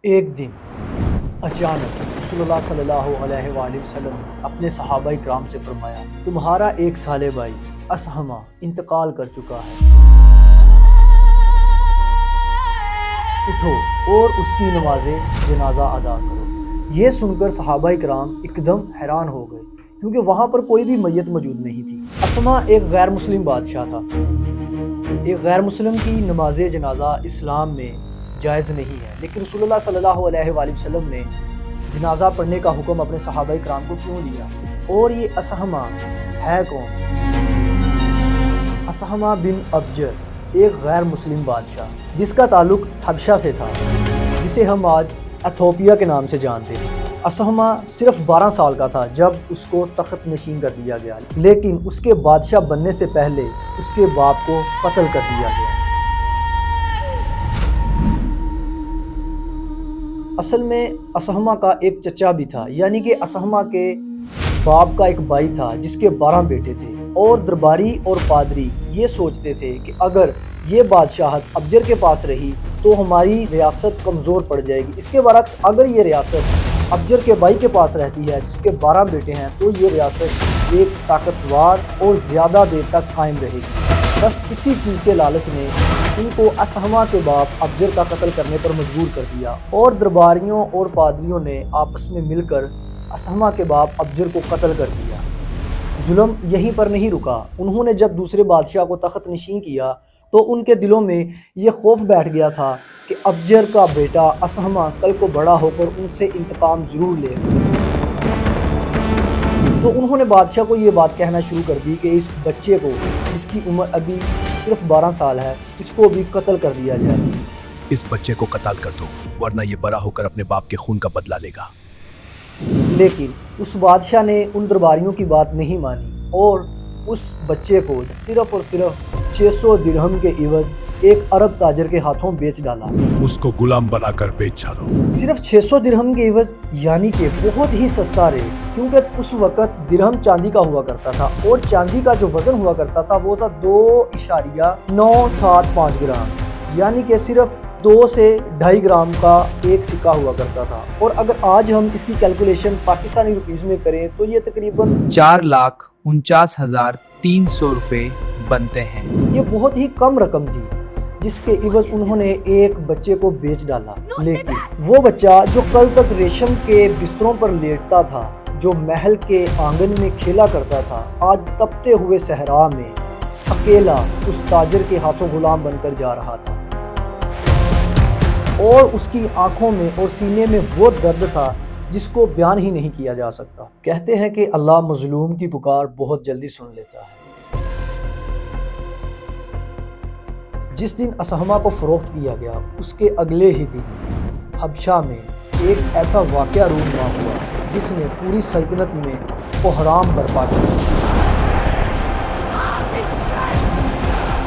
ایک دن اچانک رسول اللہ صلی اللہ علیہ وآلہ وسلم نے اپنے صحابہ کرام سے فرمایا، تمہارا ایک سالے بھائی اسہمہ انتقال کر چکا ہے، اٹھو اور اس کی نماز جنازہ ادا کرو۔ یہ سن کر صحابہ کرام ایک دم حیران ہو گئے، کیونکہ وہاں پر کوئی بھی میت موجود نہیں تھی۔ اسہمہ ایک غیر مسلم بادشاہ تھا۔ ایک غیر مسلم کی نماز جنازہ اسلام میں جائز نہیں ہے، لیکن رسول اللہ صلی اللہ علیہ وآلہ وسلم نے جنازہ پڑھنے کا حکم اپنے صحابہ کرام کو کیوں دیا؟ اور یہ اسہمہ ہے کون؟ اسہمہ بن ابجر ایک غیر مسلم بادشاہ جس کا تعلق حبشہ سے تھا، جسے ہم آج ایتھوپیا کے نام سے جانتے ہیں۔ اسہمہ صرف 12 سال کا تھا جب اس کو تخت نشین کر دیا گیا، لیکن اس کے بادشاہ بننے سے پہلے اس کے باپ کو قتل کر دیا گیا۔ اصل میں اسہمہ کا ایک چچا بھی تھا، یعنی کہ اسہمہ کے باپ کا ایک بھائی تھا جس کے 12 بیٹے تھے، اور درباری اور پادری یہ سوچتے تھے کہ اگر یہ بادشاہت ابجر کے پاس رہی تو ہماری ریاست کمزور پڑ جائے گی۔ اس کے برعکس اگر یہ ریاست ابجر کے بھائی کے پاس رہتی ہے جس کے 12 بیٹے ہیں تو یہ ریاست ایک طاقتور اور زیادہ دیر تک قائم رہے گی۔ بس اسی چیز کے لالچ نے ان کو اسہمہ کے باپ ابجر کا قتل کرنے پر مجبور کر دیا، اور درباریوں اور پادریوں نے آپس میں مل کر اسہمہ کے باپ ابجر کو قتل کر دیا۔ ظلم یہیں پر نہیں رکا، انہوں نے جب دوسرے بادشاہ کو تخت نشین کیا تو ان کے دلوں میں یہ خوف بیٹھ گیا تھا کہ ابجر کا بیٹا اسہمہ کل کو بڑا ہو کر ان سے انتقام ضرور لے گا۔ تو انہوں نے بادشاہ کو یہ بات کہنا شروع کر دی کہ اس بچے کو، جس کی عمر ابھی صرف 12 سال ہے، اس کو بھی قتل کر دیا جائے۔ اس بچے کو قتل کر دو، ورنہ یہ بڑا ہو کر اپنے باپ کے خون کا بدلہ لے گا۔ لیکن اس بادشاہ نے ان درباریوں کی بات نہیں مانی اور اس بچے کو صرف اور صرف 600 درہم کے عوض ایک عرب تاجر کے ہاتھوں بیچ ڈالا۔ اس کو غلام بنا کر بیچ ڈالو۔ صرف 600 درہم کے عوض، یعنی کہ بہت ہی سستا ریٹ، کیونکہ اس وقت درہم چاندی کا ہوا کرتا تھا اور چاندی کا جو وزن ہوا کرتا تھا وہ تھا 2.975 گرام، یعنی کہ صرف 2 سے 2.5 گرام کا ایک سکہ ہوا کرتا تھا۔ اور اگر آج ہم اس کی کیلکولیشن پاکستانی روپیز میں کریں تو یہ تقریباً 4,49,300 روپے بنتے ہیں۔ یہ بہت ہی کم رقم تھی جس کے عوض انہوں نے ایک بچے کو بیچ ڈالا۔ لیکن وہ بچہ جو کل تک ریشم کے بستروں پر لیٹتا تھا، جو محل کے آنگن میں کھیلا کرتا تھا، آج تپتے ہوئے صحرا میں اکیلا اس تاجر کے ہاتھوں غلام بن کر جا رہا تھا، اور اس کی آنکھوں میں اور سینے میں وہ درد تھا جس کو بیان ہی نہیں کیا جا سکتا۔ کہتے ہیں کہ اللہ مظلوم کی پکار بہت جلدی سن لیتا ہے۔ جس دن اسہمہ کو فروخت کیا گیا، اس کے اگلے ہی دن حبشہ میں ایک ایسا واقعہ رونما ہوا جس نے پوری سلطنت میں کوہرام برپا کیا۔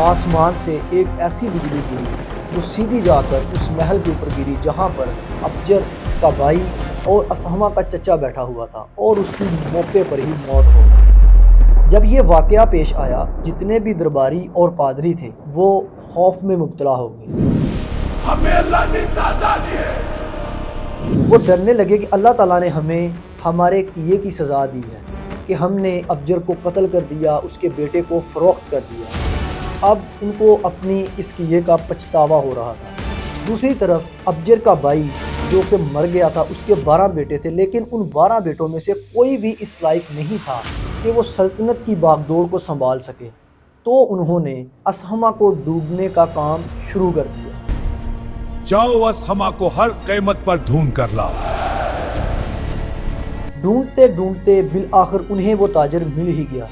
آسمان سے ایک ایسی بجلی گری جو سیدھی جا کر اس محل کے اوپر گری جہاں پر ابجر کا بھائی اور اسہمہ کا چچا بیٹھا ہوا تھا، اور اس کی موقع پر ہی موت ہو گئی۔ جب یہ واقعہ پیش آیا، جتنے بھی درباری اور پادری تھے وہ خوف میں مبتلا ہو گئے۔ ہمیں اللہ نے سزا دی ہے۔ وہ ڈرنے لگے کہ اللہ تعالیٰ نے ہمیں ہمارے کیے کی سزا دی ہے کہ ہم نے ابجر کو قتل کر دیا، اس کے بیٹے کو فروخت کر دیا۔ اب ان کو اپنی اس کیے کا پچھتاوا ہو رہا تھا۔ دوسری طرف ابجر کا بھائی جو کہ مر گیا تھا، اس کے 12 بیٹے تھے، لیکن ان 12 بیٹوں میں سے کوئی بھی اس لائق نہیں تھا کہ وہ سلطنت کی باغ دوڑ کو سنبھال سکے۔ تو انہوں نے اسہمہ کو ڈوبنے کا کام شروع کر دیا۔ جاؤ اسہمہ کو ہر قیمت پر ڈھونڈ کر لاؤ۔ ڈھونڈتے ڈھونڈتے بالآخر انہیں وہ تاجر مل ہی گیا،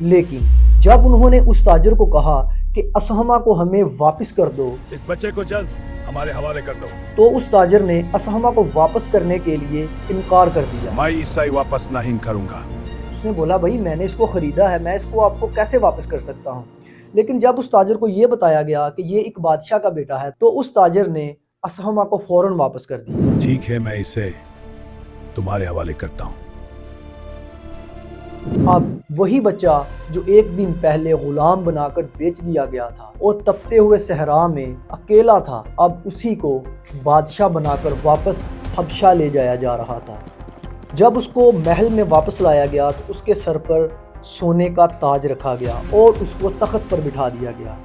لیکن جب انہوں نے اس تاجر کو کہا کہ اسہمہ کو ہمیں واپس کر دو، اس بچے کو جلد ہمارے حوالے کر دو، تو اس تاجر نے اسہمہ کو واپس کرنے کے لیے انکار کر دیا۔ میں اسے واپس نہیں کروں گا۔ اس نے بولا، بھائی میں نے اس کو خریدا ہے، میں اس کو آپ کو کیسے واپس کر سکتا ہوں؟ لیکن جب اس تاجر کو یہ بتایا گیا کہ یہ ایک بادشاہ کا بیٹا ہے تو اس تاجر نے اسہمہ کو فوراً واپس کر دیا۔ ٹھیک ہے، میں اسے تمہارے حوالے کرتا ہوں۔ اب وہی بچہ جو ایک دن پہلے غلام بنا کر بیچ دیا گیا تھا اور تپتے ہوئے صحرا میں اکیلا تھا، اب اسی کو بادشاہ بنا کر واپس حبشہ لے جایا جا رہا تھا۔ جب اس کو محل میں واپس لایا گیا تو اس کے سر پر سونے کا تاج رکھا گیا اور اس کو تخت پر بٹھا دیا گیا۔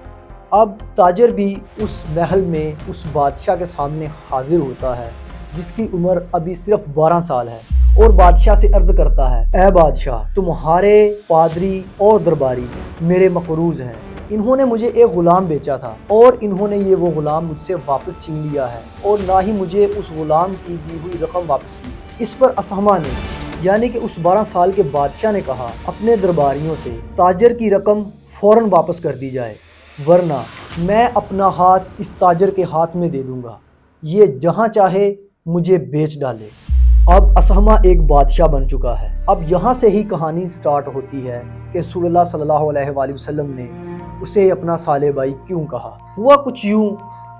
اب تاجر بھی اس محل میں اس بادشاہ کے سامنے حاضر ہوتا ہے جس کی عمر ابھی صرف 12 سال ہے، اور بادشاہ سے عرض کرتا ہے، اے بادشاہ، تمہارے پادری اور درباری میرے مقروض ہیں، انہوں نے مجھے ایک غلام بیچا تھا اور انہوں نے وہ غلام مجھ سے واپس چھین لیا ہے اور نہ ہی مجھے اس غلام کی دی ہوئی رقم واپس کی۔ اس پر اسہمہ نے یعنی کہ اس 12 سال کے بادشاہ نے کہا اپنے درباریوں سے تاجر کی رقم فوراً واپس کر دی جائے، ورنہ میں اپنا ہاتھ اس تاجر کے ہاتھ میں دے دوں گا، یہ جہاں چاہے مجھے بیچ ڈالے۔ اب اسہمہ ایک بادشاہ بن چکا ہے۔ اب یہاں سے ہی کہانی سٹارٹ ہوتی ہے کہ رسول اللہ صلی اللہ علیہ وآلہ وسلم نے اسے اپنا سالے بھائی کیوں کہا۔ ہوا کچھ یوں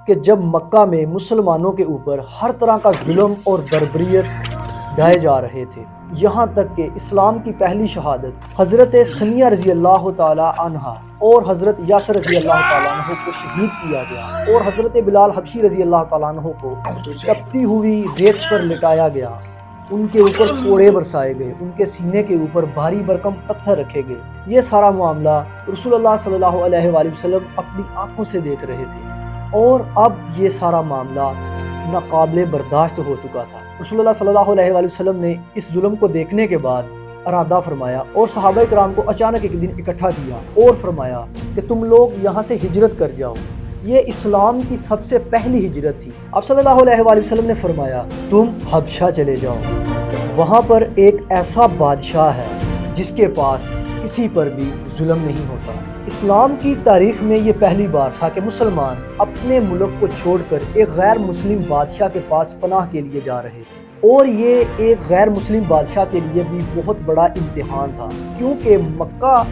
کہ جب مکہ میں مسلمانوں کے اوپر ہر طرح کا ظلم اور بربریت ڈھائے جا رہے تھے، یہاں تک کہ اسلام کی پہلی شہادت حضرت سمیہ رضی اللہ تعالی عنہ اور حضرت یاسر رضی اللہ تعالیٰ عنہ کو شہید کیا گیا اور حضرت بلال حبشی رضی اللہ تعالیٰ عنہ کو تپتی ہوئی ریت پر لٹایا گیا، ان کے اوپر کوڑے برسائے گئے، ان کے سینے کے اوپر بھاری بھرکم پتھر رکھے گئے۔ یہ سارا معاملہ رسول اللہ صلی اللہ علیہ وآلہ وسلم اپنی آنکھوں سے دیکھ رہے تھے، اور اب یہ سارا معاملہ ناقابل برداشت ہو چکا تھا۔ رسول اللہ صلی اللہ علیہ وآلہ وسلم نے اس ظلم کو دیکھنے کے بعد ارادہ فرمایا اور صحابہ کرام کو اچانک ایک دن اکٹھا کیا اور فرمایا کہ تم لوگ یہاں سے ہجرت کر جاؤ۔ یہ اسلام کی سب سے پہلی ہجرت تھی۔ اب صلی اللہ علیہ وآلہ وسلم نے فرمایا تم حبشہ چلے جاؤ، وہاں پر ایک ایسا بادشاہ ہے جس کے پاس کسی پر بھی ظلم نہیں ہوتا۔ اسلام کی تاریخ میں یہ پہلی بار تھا کہ مسلمان اپنے ملک کو چھوڑ کر ایک غیر مسلم بادشاہ کے پاس پناہ کے لیے جا رہے تھے، اور یہ ایک غیر مسلم بادشاہ کے لیے بھی بہت بڑا امتحان تھا، کیونکہ مکہ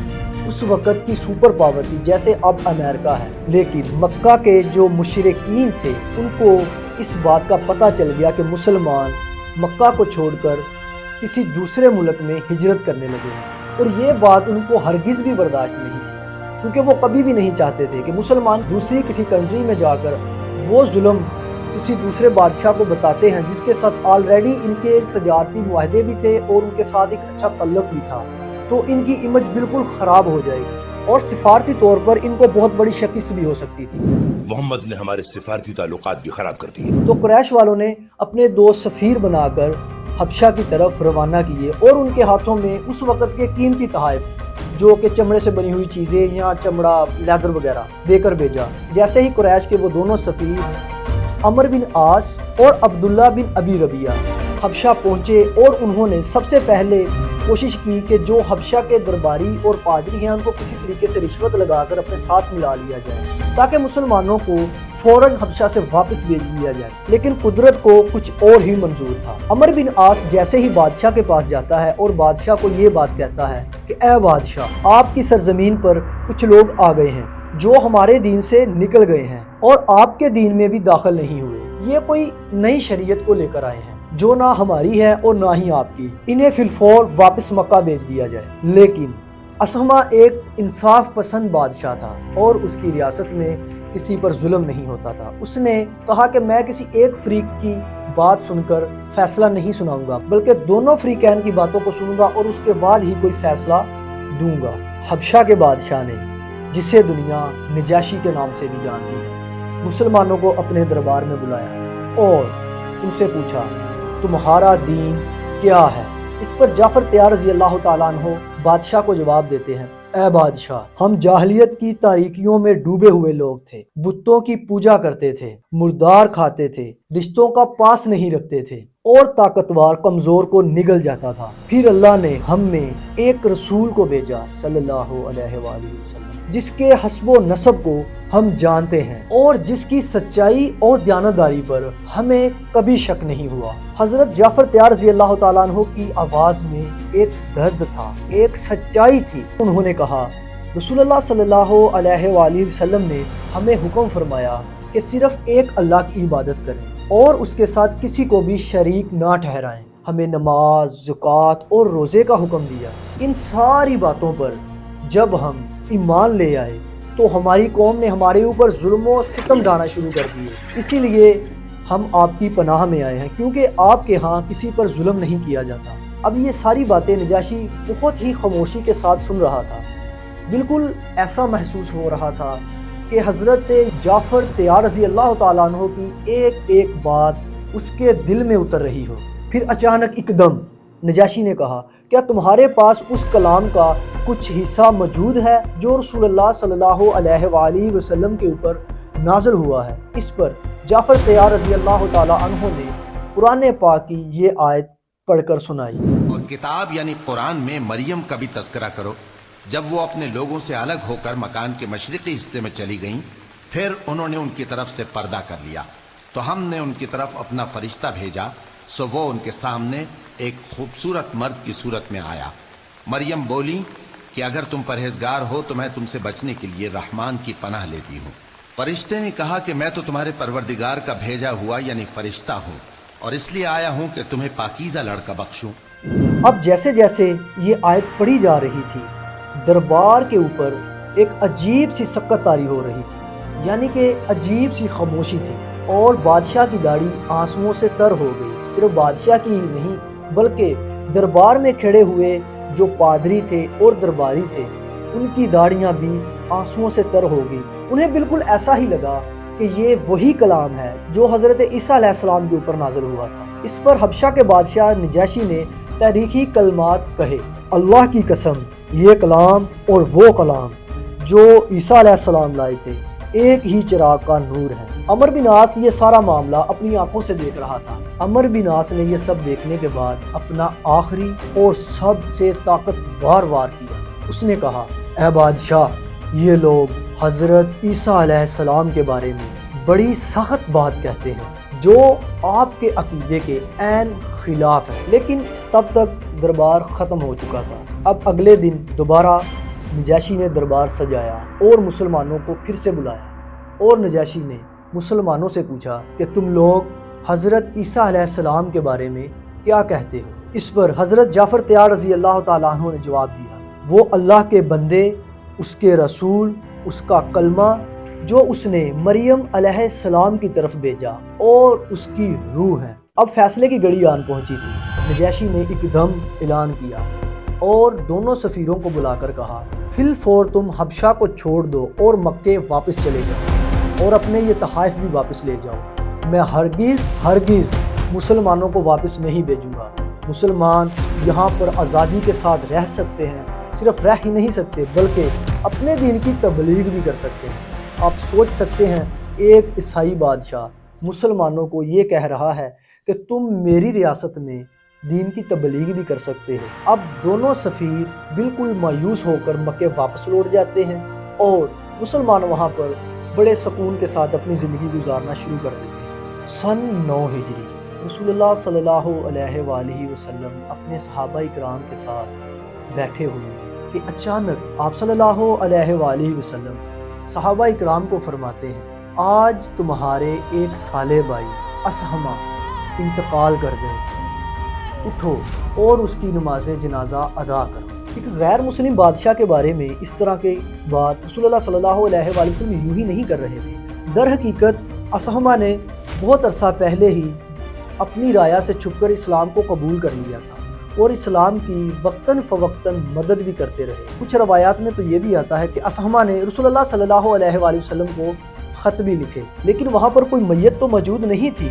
اس وقت کی سپر پاور تھی جیسے اب امریکہ ہے، لیکن مکہ کے جو مشرکین تھے ان کو اس بات کا پتہ چل گیا کہ مسلمان مکہ کو چھوڑ کر کسی دوسرے ملک میں ہجرت کرنے لگے ہیں، اور یہ بات ان کو ہرگز بھی برداشت نہیں تھی، کیونکہ وہ کبھی بھی نہیں چاہتے تھے کہ مسلمان دوسری کسی کنٹری میں جا کر وہ ظلم کسی دوسرے بادشاہ کو بتاتے ہیں جس کے ساتھ آلریڈی ان کے تجارتی معاہدے بھی تھے اور ان کے ساتھ ایک اچھا تعلق بھی تھا، تو ان کی امیج بالکل خراب ہو جائے گی اور سفارتی طور پر ان کو بہت بڑی شکست بھی ہو سکتی تھی۔ محمد نے ہمارے سفارتی تعلقات بھی خراب کر دیے۔ تو قریش والوں نے اپنے 2 سفیر بنا کر حبشہ کی طرف روانہ کیے اور ان کے ہاتھوں میں اس وقت کے قیمتی تحائف جو کہ چمڑے سے بنی ہوئی چیزیں یا چمڑا لیدر وغیرہ دے کر بھیجا۔ جیسے ہی قریش کے وہ دونوں سفیر عمر بن عاص اور عبداللہ بن ابی ربیعہ حبشہ پہنچے، اور انہوں نے سب سے پہلے کوشش کی کہ جو حبشہ کے درباری اور پادری ہیں ان کو کسی طریقے سے رشوت لگا کر اپنے ساتھ ملا لیا جائے تاکہ مسلمانوں کو فوراً حبشہ سے واپس بھیج دیا جائے، لیکن قدرت کو کچھ اور ہی منظور تھا۔ عمر بن عاص جیسے ہی بادشاہ کے پاس جاتا ہے اور بادشاہ کو یہ بات کہتا ہے کہ اے بادشاہ، آپ کی سرزمین پر کچھ لوگ آ گئے ہیں جو ہمارے دین سے نکل گئے ہیں اور آپ کے دین میں بھی داخل نہیں ہوئے، یہ کوئی نئی شریعت کو لے کر آئے ہیں جو نہ ہماری ہے اور نہ ہی آپ کی، انہیں فی الفور واپس مکہ بھیج دیا جائے۔ لیکن اسہمہ ایک انصاف پسند بادشاہ تھا اور اس کی ریاست میں کسی پر ظلم نہیں ہوتا تھا۔ اس نے کہا کہ میں کسی ایک فریق کی بات سن کر فیصلہ نہیں سناؤں گا، بلکہ دونوں فریقین کی باتوں کو سنوں گا اور اس کے بعد ہی کوئی فیصلہ دوں گا۔ حبشہ کے بادشاہ نے، جسے دنیا نجاشی کے نام سے بھی جانتی ہے، مسلمانوں کو اپنے دربار میں بلایا اور ان سے پوچھا تمہارا دین کیا ہے؟ اس پر جعفر طیار رضی اللہ تعالیٰ عنہ بادشاہ کو جواب دیتے ہیں، اے بادشاہ، ہم جاہلیت کی تاریکیوں میں ڈوبے ہوئے لوگ تھے، بتوں کی پوجا کرتے تھے، مردار کھاتے تھے، رشتوں کا پاس نہیں رکھتے تھے اور طاقتور کمزور کو نگل جاتا تھا۔ پھر اللہ نے ہم میں ایک رسول کو بھیجا صلی اللہ علیہ وآلہ وسلم، جس کے حسب و نسب کو ہم جانتے ہیں اور جس کی سچائی اور دیانتداری پر ہمیں کبھی شک نہیں ہوا۔ حضرت جعفر طیار رضی اللہ تعالیٰ عنہ کی آواز میں ایک درد تھا، ایک سچائی تھی۔ انہوں نے کہا رسول اللہ صلی اللہ علیہ وآلہ وسلم نے ہمیں حکم فرمایا کہ صرف ایک اللہ کی عبادت کریں اور اس کے ساتھ کسی کو بھی شریک نہ ٹھہرائیں۔ ہمیں نماز، زکوٰۃ اور روزے کا حکم دیا۔ ان ساری باتوں پر جب ہم ایمان لے آئے تو ہماری قوم نے ہمارے اوپر ظلم و ستم ڈھانا شروع کر دیے۔ اسی لیے ہم آپ کی پناہ میں آئے ہیں، کیونکہ آپ کے ہاں کسی پر ظلم نہیں کیا جاتا۔ اب یہ ساری باتیں نجاشی بہت ہی خاموشی کے ساتھ سن رہا تھا۔ بالکل ایسا محسوس ہو رہا تھا کہ حضرت جعفر طیار رضی اللہ تعالیٰ عنہ کی ایک ایک بات اس کے دل میں اتر رہی ہو۔ پھر اچانک ایک دم نجاشی نے کہا، کیا تمہارے پاس اس کلام کا کچھ حصہ موجود ہے جو رسول اللہ صلی اللہ علیہ وآلہ وسلم کے اوپر نازل ہوا ہے؟ اس پر جعفر طیار رضی اللہ تعالیٰ عنہ نے قرآن پاک کی یہ آیت پڑھ کر سنائی۔ اور کتاب یعنی قرآن میں مریم کا بھی تذکرہ کرو، جب وہ اپنے لوگوں سے الگ ہو کر مکان کے مشرقی حصے میں چلی گئیں، پھر انہوں نے ان کی طرف سے پردہ کر لیا، تو ہم نے ان کی طرف اپنا فرشتہ بھیجا، سو وہ ان کے سامنے ایک خوبصورت مرد کی صورت میں آیا۔ مریم بولی کہ اگر تم پرہیزگار ہو تو میں تم سے بچنے کے لیے رحمان کی پناہ لیتی ہوں۔ فرشتے نے کہا کہ میں تو تمہارے پروردگار کا بھیجا ہوا یعنی فرشتہ ہوں، اور اس لیے آیا ہوں کہ تمہیں پاکیزہ لڑکا بخشوں۔ اب جیسے جیسے یہ آیت پڑھی جا رہی تھی، دربار کے اوپر ایک عجیب سی سکت طاری ہو رہی تھی، یعنی کہ عجیب سی خاموشی تھی، اور بادشاہ کی داڑھی آنسوؤں سے تر ہو گئی۔ صرف بادشاہ کی ہی نہیں بلکہ دربار میں کھڑے ہوئے جو پادری تھے اور درباری تھے، ان کی داڑھیاں بھی آنسوؤں سے تر ہو گئی۔ انہیں بالکل ایسا ہی لگا کہ یہ وہی کلام ہے جو حضرت عیسیٰ علیہ السلام کے اوپر نازل ہوا تھا۔ اس پر حبشہ کے بادشاہ نجاشی نے تاریخی کلمات کہے، اللہ کی قسم، یہ کلام اور وہ کلام جو عیسیٰ علیہ السلام لائے تھے ایک ہی چراغ کا نور ہے۔ عمر بن عاص یہ سارا معاملہ اپنی آنکھوں سے دیکھ رہا تھا۔ عمر بن عاص نے یہ سب دیکھنے کے بعد اپنا آخری اور سب سے طاقتور وار کیا۔ اس نے کہا، اے بادشاہ، یہ لوگ حضرت عیسیٰ علیہ السلام کے بارے میں بڑی سخت بات کہتے ہیں جو آپ کے عقیدے کے عین خلاف ہے۔ لیکن تب تک دربار ختم ہو چکا تھا۔ اب اگلے دن دوبارہ نجاشی نے دربار سجایا اور مسلمانوں کو پھر سے بلایا، اور نجاشی نے مسلمانوں سے پوچھا کہ تم لوگ حضرت عیسیٰ علیہ السلام کے بارے میں کیا کہتے ہو؟ اس پر حضرت جعفر طیار رضی اللہ تعالیٰ عنہ نے جواب دیا، وہ اللہ کے بندے، اس کے رسول، اس کا کلمہ جو اس نے مریم علیہ السلام کی طرف بھیجا اور اس کی روح ہے۔ اب فیصلے کی گھڑی آن پہنچی تھی۔ نجاشی نے ایک دم اعلان کیا اور دونوں سفیروں کو بلا کر کہا، فی الفور تم حبشہ کو چھوڑ دو اور مکے واپس چلے جاؤ اور اپنے یہ تحائف بھی واپس لے جاؤ۔ میں ہرگز مسلمانوں کو واپس نہیں بھیجوں گا۔ مسلمان یہاں پر آزادی کے ساتھ رہ سکتے ہیں، صرف رہ ہی نہیں سکتے بلکہ اپنے دین کی تبلیغ بھی کر سکتے ہیں۔ آپ سوچ سکتے ہیں ایک عیسائی بادشاہ مسلمانوں کو یہ کہہ رہا ہے کہ تم میری ریاست میں دین کی تبلیغ بھی کر سکتے ہو۔ اب دونوں سفیر بالکل مایوس ہو کر مکے واپس لوٹ جاتے ہیں اور مسلمان وہاں پر بڑے سکون کے ساتھ اپنی زندگی گزارنا شروع کر دیتے ہیں۔ سن 9 ہجری رسول اللہ صلی اللہ علیہ وآلہ وسلم اپنے صحابہ کرام کے ساتھ بیٹھے ہوئے ہیں کہ اچانک آپ صلی اللہ علیہ وآلہ وسلم صحابہ اکرام کو فرماتے ہیں، آج تمہارے ایک صالح بھائی اسہمہ انتقال کر گئے، اٹھو اور اس کی نماز جنازہ ادا کرو۔ ایک غیر مسلم بادشاہ کے بارے میں اس طرح کی بات رسول اللہ صلی اللہ علیہ وآلہ وسلم یوں ہی نہیں کر رہے تھے۔ در حقیقت اسہمہ نے بہت عرصہ پہلے ہی اپنی رایا سے چھپ کر اسلام کو قبول کر لیا تھا اور اسلام کی وقتاً فوقتاً مدد بھی کرتے رہے۔ کچھ روایات میں تو یہ بھی آتا ہے کہ اسہمہ نے رسول اللہ صلی اللہ علیہ وآلہ وسلم کو خط بھی لکھے، لیکن وہاں پر کوئی میت تو موجود نہیں تھی،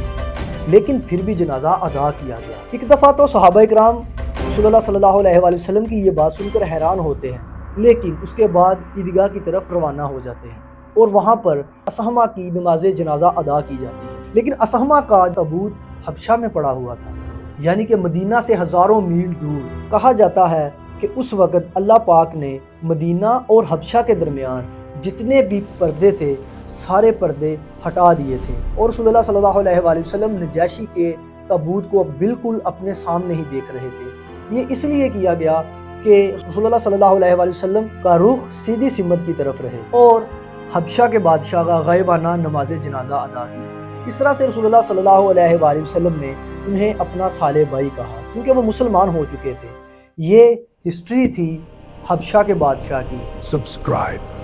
لیکن پھر بھی جنازہ ادا کیا گیا۔ ایک دفعہ تو صحابہ اکرام رسول اللہ صلی اللہ علیہ وآلہ وسلم کی یہ بات سن کر حیران ہوتے ہیں، لیکن اس کے بعد عیدگاہ کی طرف روانہ ہو جاتے ہیں اور وہاں پر اسہمہ کی نماز جنازہ ادا کی جاتی ہے۔ لیکن اسہمہ کا تابوت حبشہ میں پڑا ہوا تھا، یعنی کہ مدینہ سے ہزاروں میل دور۔ کہا جاتا ہے کہ اس وقت اللہ پاک نے مدینہ اور حبشہ کے درمیان جتنے بھی پردے تھے سارے پردے ہٹا دیے تھے، اور رسول اللہ صلی اللہ علیہ وآلہ وسلم نجاشی کے تابوت کو بالکل اپنے سامنے ہی دیکھ رہے تھے۔ یہ اس لیے کیا گیا کہ رسول اللہ صلی اللہ علیہ وآلہ وسلم کا رخ سیدھی سمت کی طرف رہے اور حبشہ کے بادشاہ کا غائبانہ نماز جنازہ ادا کی۔ اس طرح سے رسول اللہ صلی اللہ علیہ وآلہ وسلم نے انہیں اپنا صالح بھائی کہا کیونکہ وہ مسلمان ہو چکے تھے۔ یہ ہسٹری تھی حبشہ کے بادشاہ کی۔ Subscribe.